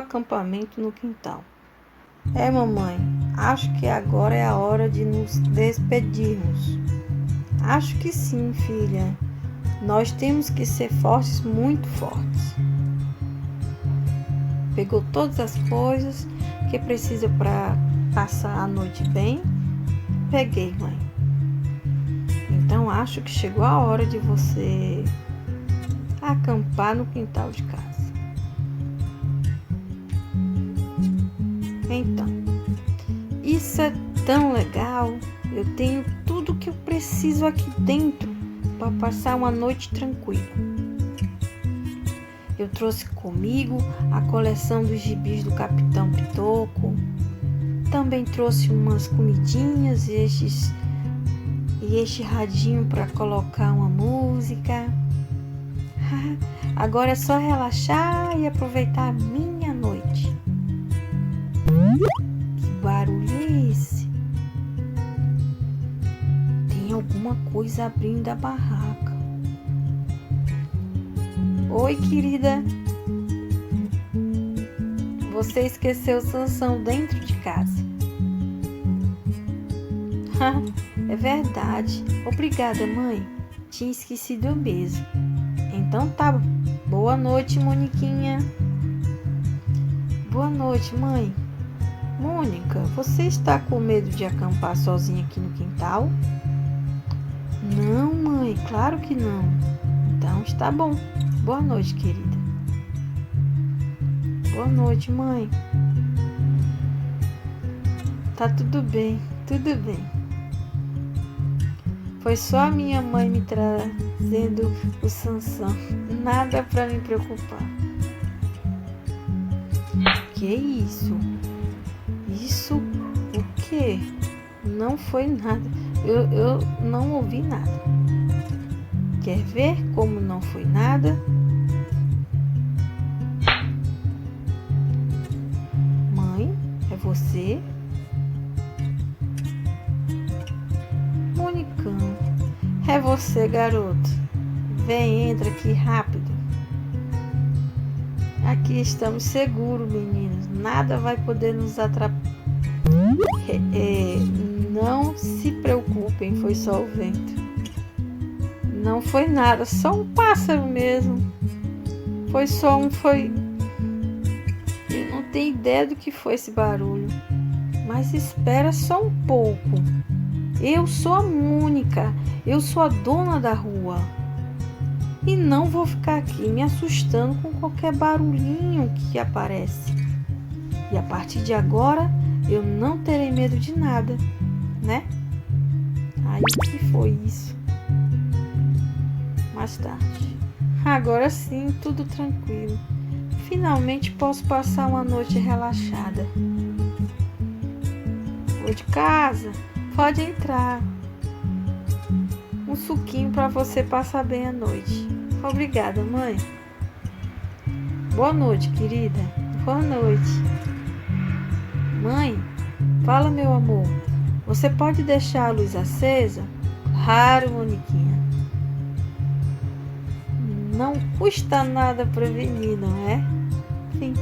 acampamento no quintal. É, mamãe, acho que agora é a hora de nos despedirmos. Acho que sim, filha. Nós temos que ser fortes, muito fortes. Pegou todas as coisas que precisa para passar a noite bem? Peguei, mãe. Então acho que chegou a hora de você acampar no quintal de casa. Então, isso é tão legal. Eu tenho tudo que eu preciso aqui dentro para passar uma noite tranquila. Eu trouxe comigo a coleção dos gibis do Capitão Pitoco. Também trouxe umas comidinhas e este radinho para colocar uma música. Agora é só relaxar e aproveitar a minha noite. Que barulho é esse? Tem alguma coisa abrindo a barraca. Oi, querida. Você esqueceu o Sansão dentro de casa. É verdade. Obrigada, mãe. Tinha esquecido mesmo. Então tá. Boa noite, Moniquinha. Boa noite, mãe. Mônica, você está com medo de acampar sozinha aqui no quintal? Não, mãe, claro que não. Então está bom. Boa noite, querida. Boa noite, mãe. Tá tudo bem, tudo bem. Foi só a minha mãe me trazendo o Sansão. Nada para me preocupar. Que isso? Isso o quê? Não foi nada. Eu não ouvi nada. Quer ver como não foi nada? Mãe, é você? Monicão, é você, garoto. Vem, entra aqui rápido. Aqui estamos seguros, meninos. Nada vai poder nos atrapalhar. Não se preocupem, foi só o vento. Não foi nada, só um pássaro mesmo. Eu não tenho ideia do que foi esse barulho. Mas espera só um pouco. Eu sou a Mônica, eu sou a dona da rua. E não vou ficar aqui me assustando com qualquer barulhinho que aparece. E a partir de agora, eu não terei medo de nada, né? Aí que foi isso? Mais tarde. Agora sim, tudo tranquilo. Finalmente posso passar uma noite relaxada. Vou de casa, pode entrar. Um suquinho para você passar bem a noite. Obrigada, mãe. Boa noite, querida. Boa noite. Mãe, fala, meu amor. Você pode deixar a luz acesa? Claro, Moniquinha. Não custa nada prevenir, não é? Sim.